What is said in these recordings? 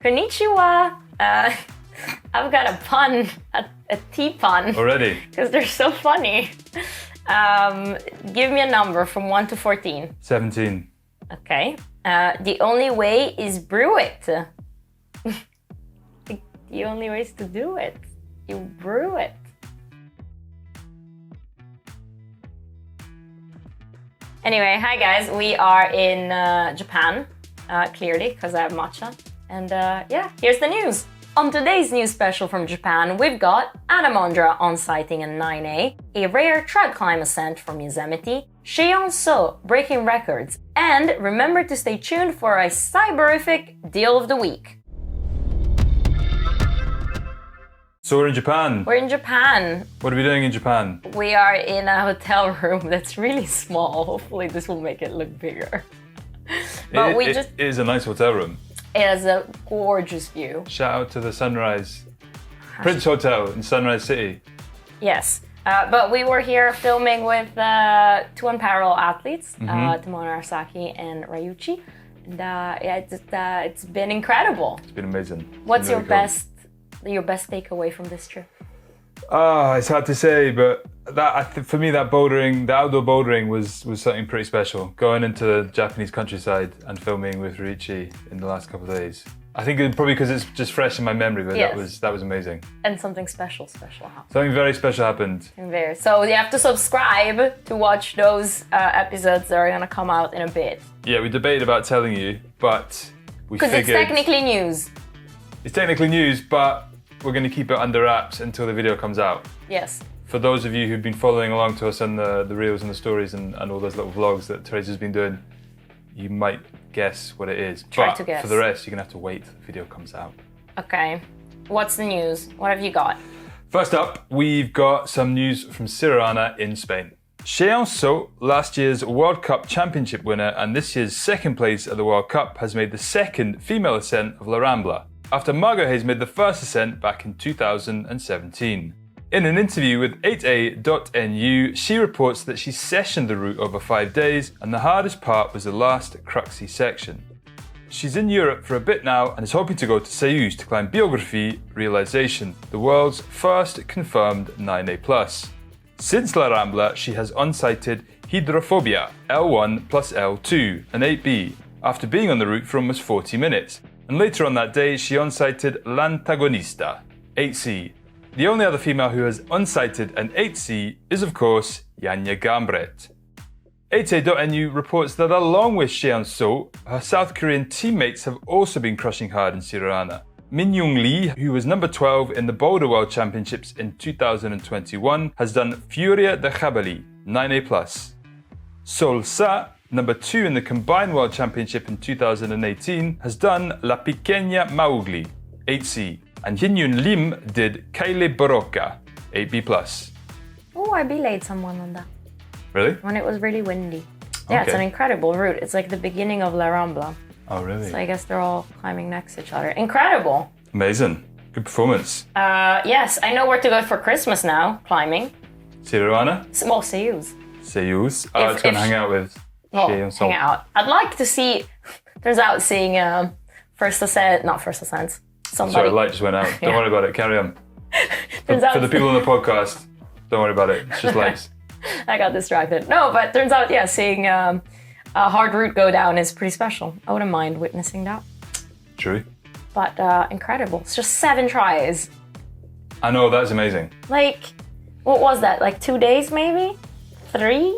Konnichiwa. I've got a pun, a tea pun. Already? Because they're so funny. Give me a number from 1 to 14. 17. Okay. The only way is brew it. The only way is to do it. You brew it. Anyway, hi guys. We are in Japan, clearly, because I have matcha. And yeah, here's the news. On today's news special from Japan, we've got Adam Ondra on-sighting a 9A, a rare trad climb ascent from Yosemite, Seo breaking records, and remember to stay tuned for a cyberific deal of the week. So we're in Japan. We're in Japan. What are we doing in Japan? We are in a hotel room that's really small. Hopefully this will make it look bigger. But it is a nice hotel room. It has a gorgeous view. Shout out to the Sunrise Prince Hotel in Sunrise City. Yes, but we were here filming with two unparalleled athletes, Tomono Arasaki and Ryuichi. And yeah, it's been incredible. It's been amazing. What's your best takeaway from this trip? It's hard to say, but for me, that bouldering, the outdoor bouldering was something pretty special. Going into the Japanese countryside and filming with Ryuichi in the last couple of days. I think probably because it's just fresh in my memory, but yes. that was amazing. And something special happened. Something very special happened. So you have to subscribe to watch those episodes that are gonna come out in a bit. Yeah, we debated about telling you, but we figured... Because it's technically news. It's technically news, but we're going to keep it under wraps until the video comes out. Yes. For those of you who've been following along to us on the reels and the stories and all those little vlogs that Teresa's been doing, you might guess what it is. Try to guess. For the rest, you're going to have to wait till the video comes out. Okay. What's the news? What have you got? First up, we've got some news from Siruana in Spain. Chae-hyun, last year's World Cup Championship winner and this year's second place at the World Cup, has made the second female ascent of La Rambla, after Margot Hayes made the first ascent back in 2017. In an interview with 8a.nu, she reports that she sessioned the route over 5 days and the hardest part was the last cruxy section. She's in Europe for a bit now and is hoping to go to Seoul to climb Biography Realization, the world's first confirmed 9A+. Since La Rambla, she has unsighted Hydrophobia L1 plus L2, an 8B, after being on the route for almost 40 minutes. And later on that day, she unsighted L'Antagonista, 8C. The only other female who has unsighted an 8C is, of course, Janja Gambret. 8a.nu reports that along with Chae-hyun, her South Korean teammates have also been crushing hard in Siruana. Min Young Lee, who was number 12 in the Boulder World Championships in 2021, has done Furia de Jabali, 9A+. Sol Sa, number 2 in the Combined World Championship in 2018, has done La Pequeña Maugli, 8C, and Hyun Lim did Kaile Boroka, 8B+. Oh, I belayed someone on that. Really? When it was really windy. Yeah, Okay. It's an incredible route. It's like the beginning of La Rambla. Oh, really? So I guess they're all climbing next to each other. Incredible. Amazing. Good performance. Yes, I know where to go for Christmas now, climbing. Siruana? Well, Seoul's. Seoul's. It's going to hang out with Chae-hyun. Hang out. I'd like to see, turns out seeing not first ascent, somebody. Sorry, the light just went out. Don't worry about it. Carry on. Turns For the people on the podcast, don't worry about it. It's just lights. I got distracted. No, but turns out, yeah, seeing a hard route go down is pretty special. I wouldn't mind witnessing that. True. But incredible. It's just 7 tries. I know, that's amazing. Like, what was that? Like 2 days maybe? 3?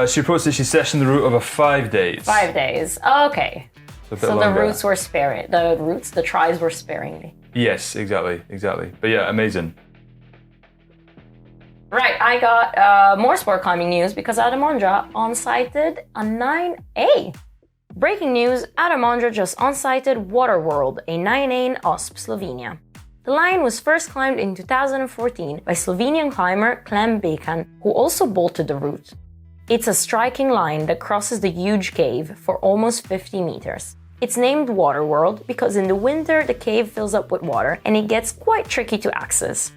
She reports that she sessioned the route over 5 days. 5 days. Okay. So the routes were sparing. The tries were sparingly. Yes, exactly. But yeah, amazing. Right, I got more sport climbing news because Adam Ondra on-sighted a 9A. Breaking news, Adam Ondra just on-sighted Waterworld, a 9A in Osp, Slovenia. The line was first climbed in 2014 by Slovenian climber Clem Bekan, who also bolted the route. It's a striking line that crosses the huge cave for almost 50 meters. It's named Waterworld because in the winter the cave fills up with water and it gets quite tricky to access.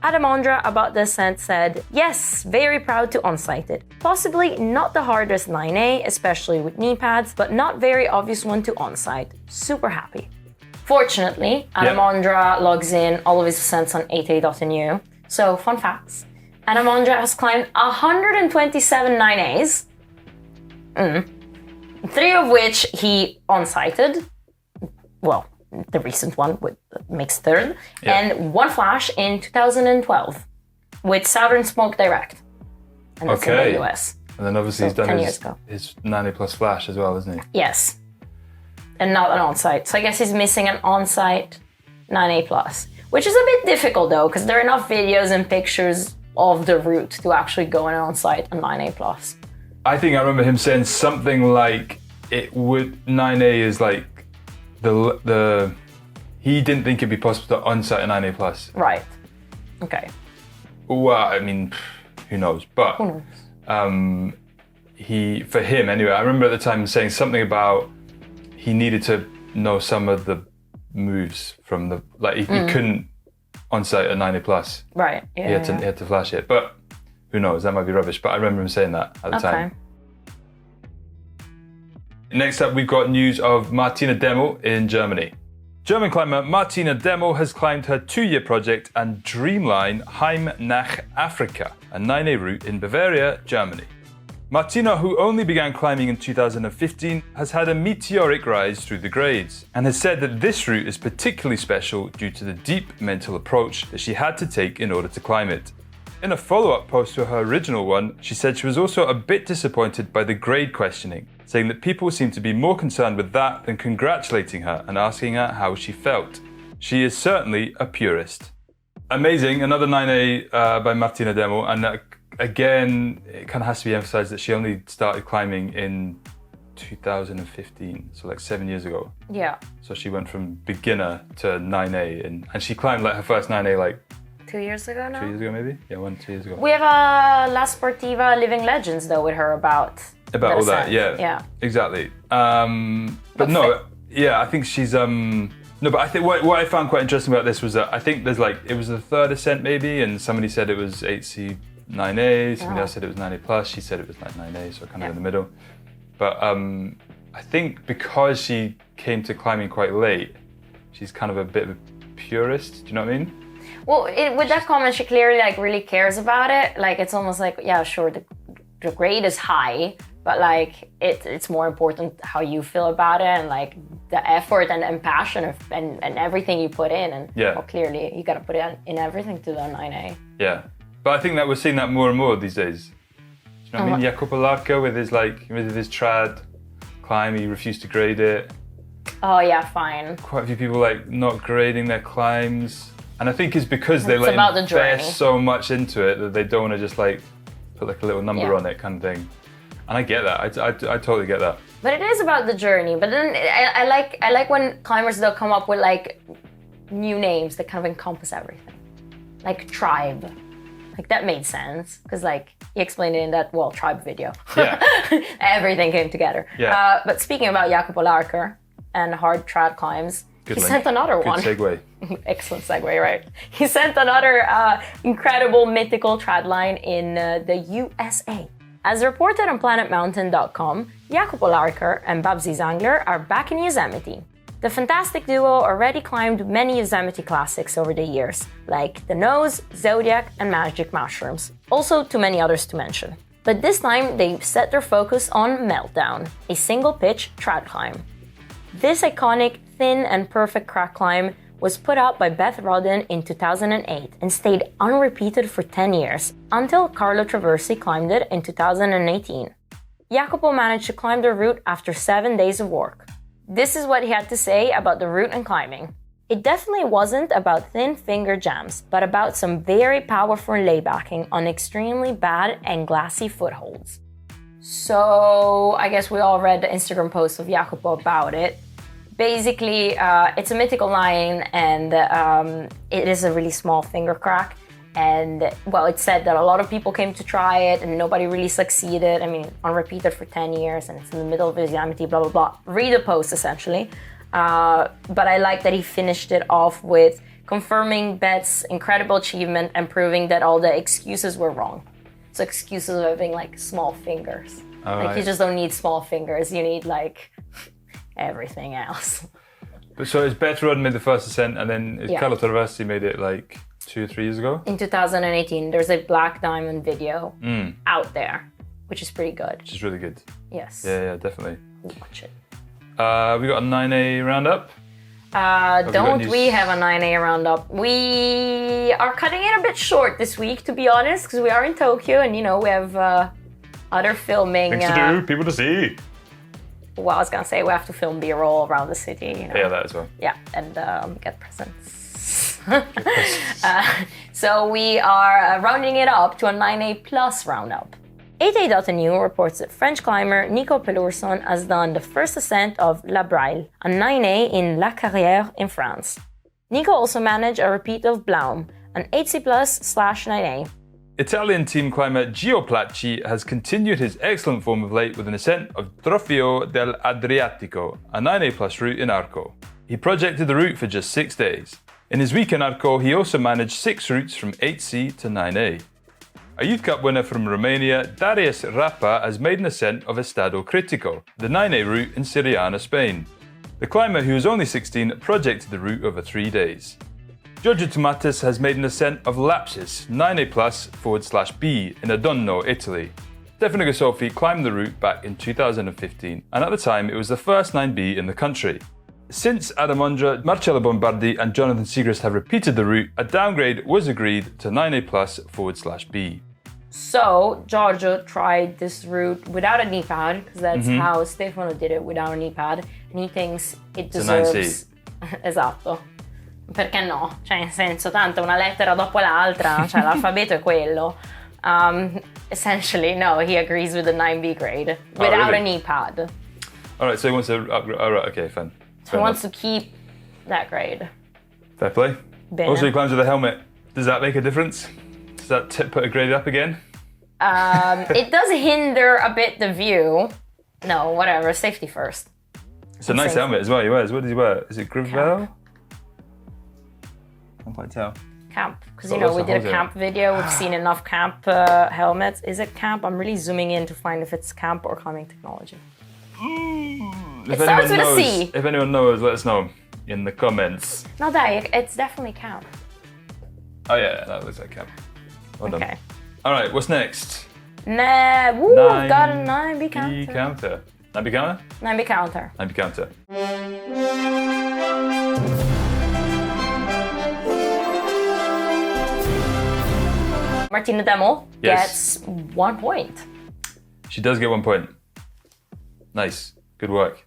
Adam Ondra about the ascent said, "Yes, very proud to on-sight it. Possibly not the hardest 9A, especially with knee pads, but not very obvious one to on-sight. Super happy." Fortunately, Adam Ondra logs in all of his ascents on 8a.nu. So, fun facts. Adam Ondra has climbed 127 9As, 3 of which he on-sighted. Well, the recent one makes third. And 1 flash in 2012 with Southern Smoke Direct. And that's in the US. And then obviously he's done his 9A plus flash as well, isn't he? Yes. And not an on-site. So I guess he's missing an on-site 9A plus, which is a bit difficult though, because there are enough videos and pictures of the route to actually go on on-site a 9A plus. I think I remember him saying something like 9A is like he didn't think it'd be possible to on-site a 9A plus. Right. Okay. Well, I mean, who knows? But Who knows? For him anyway, I remember at the time saying something about he needed to know some of the moves from the, like he couldn't on-site a 9A plus. Right. Yeah, he had to flash it, but who knows, that might be rubbish, but I remember him saying that at the time. Next up, we've got news of Martina Demmel in Germany. German climber Martina Demmel has climbed her 2-year project and dreamline Heim nach Afrika, a 9A route in Bavaria, Germany. Martina, who only began climbing in 2015, has had a meteoric rise through the grades and has said that this route is particularly special due to the deep mental approach that she had to take in order to climb it. In a follow-up post to her original one, she said she was also a bit disappointed by the grade questioning, saying that people seemed to be more concerned with that than congratulating her and asking her how she felt. She is certainly a purist. Amazing, another 9A by Martina Demmel, and again, it kind of has to be emphasized that she only started climbing in 2015, so like 7 years ago. Yeah. So she went from beginner to 9A, and she climbed like her first 9A like 2 years ago now? 2 years ago maybe? Yeah, 2 years ago. We have a La Sportiva Living Legends though with her about all that, yeah. Exactly. But no, yeah, I think she's no, but I think what I found quite interesting about this was that I think there's like, it was the third ascent maybe, and somebody said it was 8C 9A, somebody else said it was 9A plus, she said it was like 9A, so kind of in the middle. But I think because she came to climbing quite late, she's kind of a bit of a purist, do you know what I mean? Well, with that comment, she clearly like really cares about it. Like it's almost like, yeah, sure, the grade is high, but like it's more important how you feel about it and like the effort and passion and everything you put in. And well, clearly you got to put it in everything to the 9A. Yeah. But I think that we're seeing that more and more these days. Do you know what I mean? Jacopo Larco with his trad climb, he refused to grade it. Oh yeah, fine. Quite a few people like not grading their climbs. And I think it's because they like invest so much into it that they don't want to just like put like a little number on it kind of thing. And I get that, I totally get that. But it is about the journey. But then I like when climbers they'll come up with like new names that kind of encompass everything. Like tribe. Like that made sense because like he explained it in that tribe video. Yeah. Everything came together. Yeah. But speaking about Jacopo Larco and hard trad climbs, he sent another one. Good segue. Excellent segue, right? He sent another incredible mythical trad line in the USA. As reported on planetmountain.com, Jacopo Larco and Babsi Zangler are back in Yosemite. The fantastic duo already climbed many Yosemite classics over the years, like The Nose, Zodiac, and Magic Mushrooms. Also too many others to mention. But this time they set their focus on Meltdown, a single-pitch trad climb. This iconic, thin and perfect crack climb was put out by Beth Rodden in 2008 and stayed unrepeated for 10 years, until Carlo Traversi climbed it in 2018. Jacopo managed to climb the route after 7 days of work. This is what he had to say about the route and climbing. It definitely wasn't about thin finger jams, but about some very powerful laybacking on extremely bad and glassy footholds. So I guess we all read the Instagram post of Jacopo about it. Basically, it's a mythical line and it is a really small finger crack. And well, it said that a lot of people came to try it and nobody really succeeded. I mean, unrepeated for 10 years and it's in the middle of Yosemite, blah, blah, blah. Read the post essentially. But I like that he finished it off with confirming Beth's incredible achievement and proving that all the excuses were wrong. So excuses of having like small fingers. Like you just don't need small fingers, you need like everything else. So it's Better made the first ascent, and then Carlo Traversi made it like 2 or 3 years ago? In 2018, there's a Black Diamond video out there, which is pretty good. Which is really good. Yes. Yeah, definitely. Watch it. We got a 9A roundup. Don't we have a 9A roundup? We are cutting it a bit short this week, to be honest, because we are in Tokyo and, you know, we have other filming. Things to do, people to see. Well, I was going to say we have to film B-roll around the city. You know? Yeah, that as well. Yeah, and get presents. So we are rounding it up to a 9A plus roundup. 8A.nu reports that French climber Nico Pelourson has done the first ascent of La Braille, a 9A in La Carrière in France. Nico also managed a repeat of Blaum, an 8C+/9A. Italian team climber Gio Placci has continued his excellent form of late with an ascent of Trofeo dell'Adriatico, a 9A plus route in Arco. He projected the route for just 6 days. In his week in Arco, he also managed 6 routes from 8C to 9A. A Youth Cup winner from Romania, Darius Rapa, has made an ascent of Estado Critico, the 9A route in Siruana, Spain. The climber, who is only 16, projected the route over 3 days. Giorgio Tomatis has made an ascent of Lapsis, 9A+/B in Adonno, Italy. Stefano Gasolfi climbed the route back in 2015, and at the time it was the first 9B in the country. Since Adam Ondra, Marcello Bombardi and Jonathan Siegrist have repeated the route, a downgrade was agreed to 9A+/B. So, Giorgio tried this route without a knee pad, because that's how Stefano did it without a knee pad, and he thinks it deserves... Esatto. Perché no? Cioè, nel senso, tanto una lettera dopo l'altra, cioè l'alfabeto è quello. Essentially, no, he agrees with the 9B grade, without a knee pad. Alright, so he wants to upgrade... Alright, okay, fine. He wants to keep that grade. Fair play. Bene. Also, he climbs with a helmet. Does that make a difference? Does that put a grade up again? It does hinder a bit the view. No, whatever. Safety first. It's a nice helmet as well he wears. What does he wear? Is it Grivel? I can't quite tell. Camp. Because, you know, we did a camp video. We've seen enough camp helmets. Is it camp? I'm really zooming in to find if it's camp or climbing technology. It starts with a C. If anyone knows, let us know in the comments. No, dai, it's definitely camp. Oh yeah, that looks like camp. Well done. Okay. Alright, what's next? Nah, woo, got a 9B counter. 9B counter? 9B counter. 9B counter. Martina Demmel gets 1 point. She does get 1 point. Nice. Good work.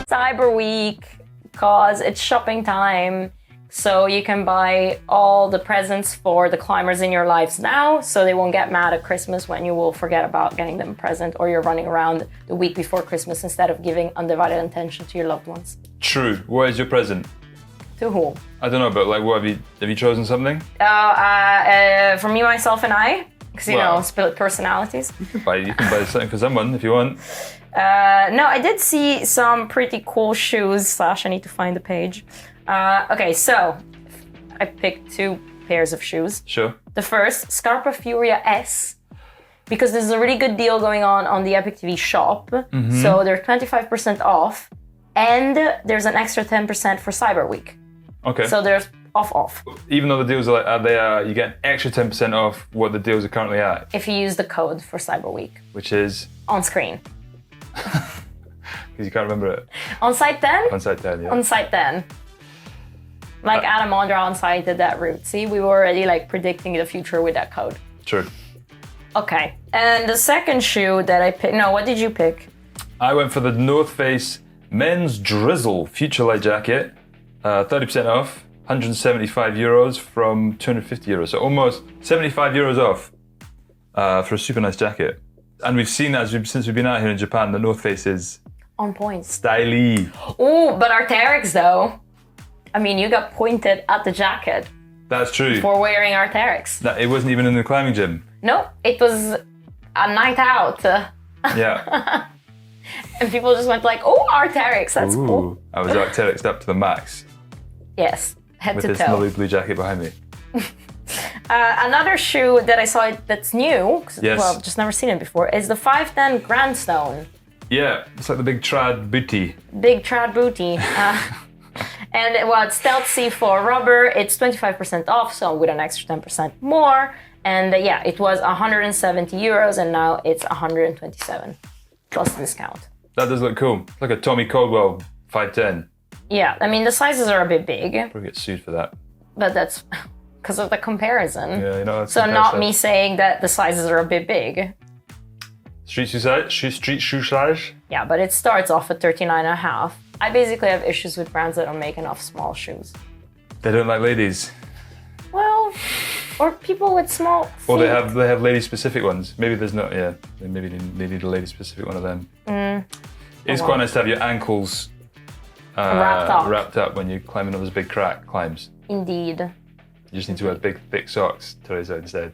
Cyber Week, because it's shopping time, so you can buy all the presents for the climbers in your lives now, so they won't get mad at Christmas when you will forget about getting them a present, or you're running around the week before Christmas instead of giving undivided attention to your loved ones. True. What is your present? To whom? I don't know, but like, what have you chosen something? For me, myself, and I, because you know, split personalities. You can buy something for someone if you want. No, I did see some pretty cool shoes. / I need to find the page. Okay, so I picked 2 pairs of shoes. Sure. The first, Scarpa Furia S, because there's a really good deal going on the Epic TV shop. So they're 25% off, and there's an extra 10% for Cyber Week. Okay. So there's off. Even though the deals are you get an extra 10% off what the deals are currently at. If you use the code for Cyber Week. Which is? On screen. Because you can't remember it. ONSIGHT 10? ONSIGHT 10, yeah. ONSIGHT 10. Like Adam Ondra ONSIGHTed that route. See, we were already like predicting the future with that code. True. Okay, and the second shoe that I picked, no, what did you pick? I went for the North Face Men's Drizzle Future Light Jacket. 30% off, €175 from €250. So almost €75 off for a super nice jacket. And we've seen that since we've been out here in Japan, the North Face is on point. Styly. Ooh, but Arc'teryx though. I mean, you got pointed at the jacket. That's true. For wearing Arc'teryx. It wasn't even in the climbing gym. No, it was a night out. Yeah. And people just went like, oh, Arc'teryx, that's cool. I was Arc'teryxed up to the max. Yes, head with to this toe. lovely blue jacket behind me. Another shoe that I saw that's new, Yes. well, just never seen it before, is the 510 Grandstone. Yeah, it's like the big trad booty. Big trad booty. And it's Stealth C4 rubber. It's 25% off, so with an extra 10% more. And yeah, it was 170 euros, and now it's 127 plus discount. That does look cool. It's like a Tommy Caldwell 510. Yeah, I mean, the sizes are a bit big, Probably get sued for that. but that's because of the comparison. Yeah, you know. That's So not comparison. me saying that the sizes are a bit big. Street shoe size? Yeah, but it starts off at 39.5. I basically have issues with brands that don't make enough small shoes. They don't like ladies. Well, or people with small feet. Or they have lady specific ones. Maybe there's not. Yeah, maybe they need a lady specific one of them. It's quite nice to have your ankles wrapped up when you're climbing up those big crack climbs. Indeed. You just need to wear big thick socks, Teresa, instead.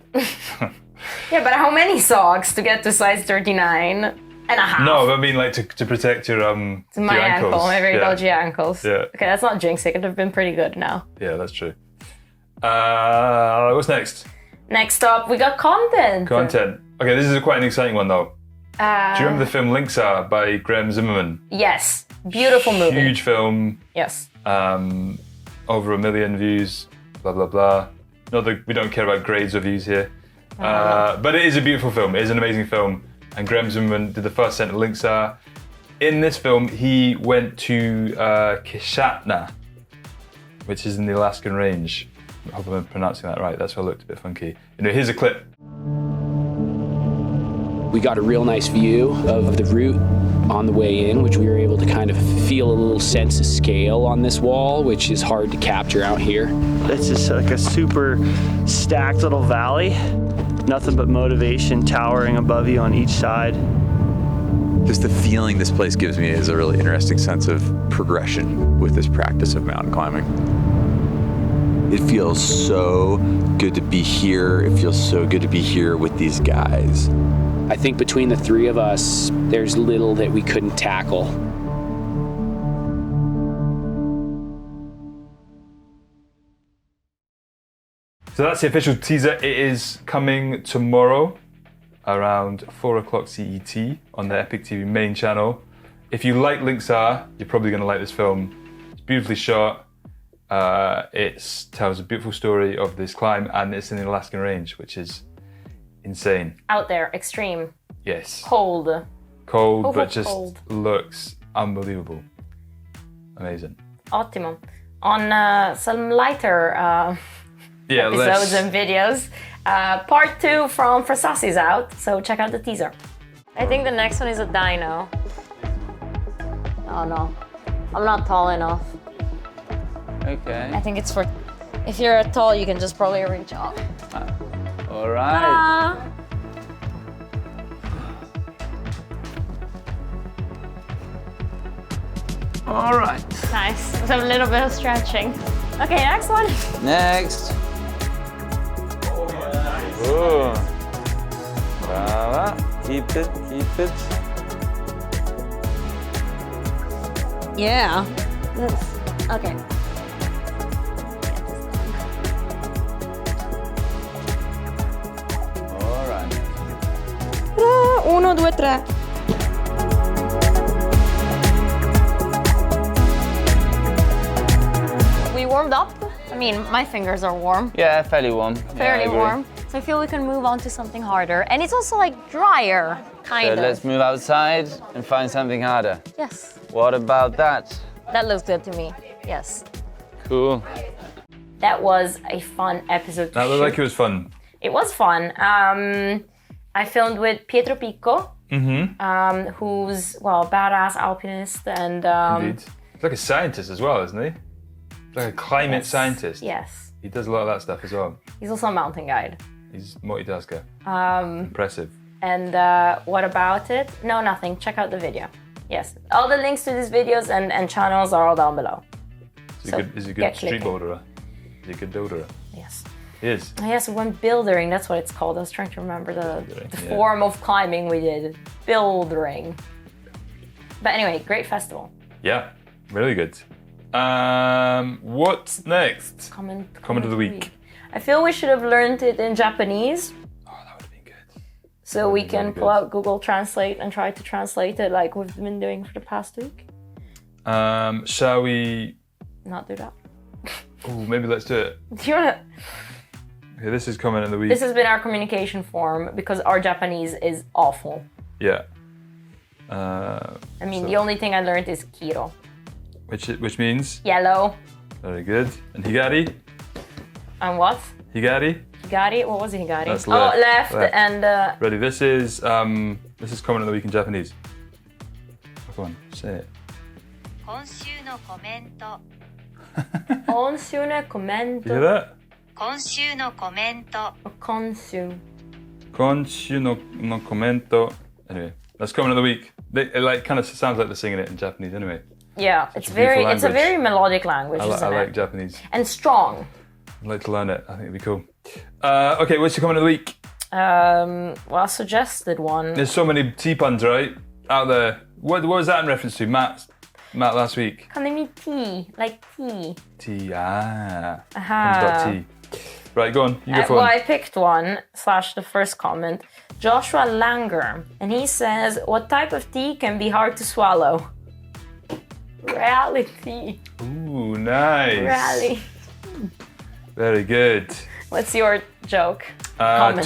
Yeah, but how many socks to get to size 39.5? No, I mean like to protect your my your ankles. ankle, my very yeah. dodgy ankles. Yeah. Okay, that's not jinx. It could have been pretty good now. Yeah, that's true. What's next? Next up, we got content. Content. Okay, this is quite an exciting one though. Do you remember the film Links Are by Graham Zimmerman? Yes, beautiful movie. Huge film. Yes. Over 1 million views. Blah blah blah. Not that we don't care about grades or views here. But it is a beautiful film. It is an amazing film. And Graham Zimmerman did the first ascent of Links Are. In this film, he went to Kishatna, which is in the Alaskan range. I hope I'm pronouncing that right. That's why it looked a bit funky. Here's a clip. We got a real nice view of the route on the way in, which we were able to kind of feel a little sense of scale on this wall, which is hard to capture out here. It's just like a super stacked little valley. Nothing but motivation towering above you on each side. Just the feeling this place gives me is a really interesting sense of progression with this practice of mountain climbing. It feels so good to be here. It feels so good to be here with these guys. I think between the three of us, there's little that we couldn't tackle. So that's the official teaser. It is coming tomorrow around 4 o'clock CET on the Epic TV main channel. If you like Links Are, you're probably going to like this film. It's beautifully shot. It tells a beautiful story of this climb, and it's in the Alaskan range, which is insane. Out there, extreme, Yes. cold. Cold, but Overcold. just looks unbelievable. Amazing. Ottimo. On some lighter episodes and videos, part 2 from Frasassi is out, so check out the teaser. I think the next one is a dino. Oh no, I'm not tall enough. Okay. I think it's for, if you're tall, you can just probably reach up. All right. Ta-da! All right. Nice, with a little bit of stretching. Okay, next one. Next. Ooh. Brava. Keep it, keep it. Yeah. Okay. All right. 1, 2, 3. We warmed up. I mean, my fingers are warm. Yeah, fairly warm. Fairly warm. So I feel we can move on to something harder. And it's also like drier, kind So of. let's move outside and find something harder. Yes. What about that? That looks good to me. Yes. Cool. That was a fun episode to That looked shoot. like it was fun. It was fun. I filmed with Pietro Picco, who's, well, badass alpinist and... Indeed. He's like a scientist as well, isn't he? He's like a climate scientist. Yes. He does a lot of that stuff as well. He's also a mountain guide. He's multitasker. Impressive. And what about it? No, nothing. Check out the video. Yes. All the links to these videos and channels are all down below. He's a good get street clicking. boulderer. He's a good builder. Yes. He is. Oh, yes, we went buildering. That's what it's called. I was trying to remember the Buildering, yeah. form of climbing we did. Buildering. But anyway, great festival. Yeah, really good. What's next? Comment Comment of the week. I feel we should have learned it in Japanese. Oh, that would have been good. So we can pull out Google Translate and try to translate it like we've been doing for the past week. Shall we? Not do that. Oh, maybe let's do it. Do you wanna? Okay, this is comment of the week. This has been our communication form because our Japanese is awful. Yeah. I mean, the only thing I learned is kiro. Which means? Yellow. Very good. And higari? And what? Higari? Higari? What was it, higari? That's left. Oh, left. Left. And Ready? This is comment of the week in Japanese. Go on, say it. 今週のコメント Onsune You commento. hear that? 今週のコメント Konsu. Konshu no commento. Anyway, that's comment of the week. It like kind of sounds like they're singing it in Japanese anyway. Yeah, it's a beautiful it's a language. very melodic language, I isn't like it? Japanese. And strong. I'd like to learn it. I think it'd be cool. Okay, what's your comment of the week? Well, I suggested one. There's so many tea puns, right? Out there. What was that in reference to? Matt last week. Kanemi tea, like tea. Tea, Tea. Aha. Right, go on. You go for Well, one. I picked one / the first comment. Joshua Langer, and he says, "What type of tea can be hard to swallow?" Reality. Ooh, nice. Rally. Very good. What's your joke? Comment.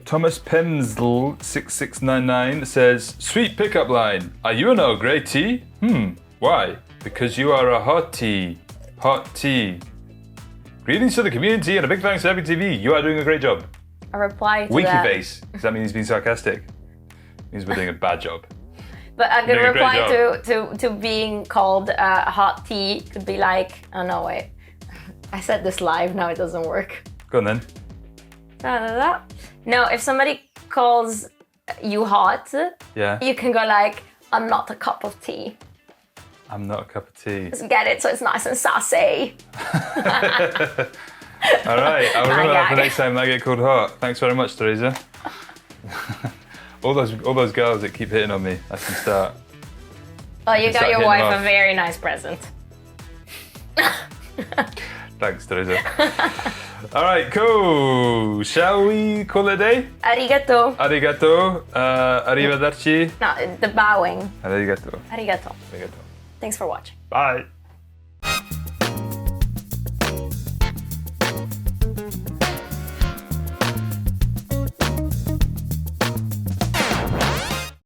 Thomas Pemsl 6699 says, "Sweet pickup line. Are you an Earl Grey tea? Why? Because you are a hot tea. Hot tea. Greetings to the community and a big thanks to Epic TV. You are doing a great job." A reply to Winky that. face. Does that mean he's being sarcastic? Means we're doing a bad job. But a good Doing a great reply to being called hot tea could be like, oh no, wait. I said this live, now it doesn't work. Go on then. Da, da, da. No, if somebody calls you hot, Yeah. you can go like, I'm not a cup of tea. I'm not a cup of tea. Just get it so it's nice and sassy. All right, I'll remember that for gag. next time I get called hot. Thanks very much, Teresa. all those girls that keep hitting on me, I can start. Oh, you got start your hitting wife them a off. very nice present. Thanks, Teresa. All right, cool. Shall we call it a day? Arigato. Arigato. Arrivederci. No, the bowing. Arigato. Arigato. Arigato. Thanks for watching. Bye.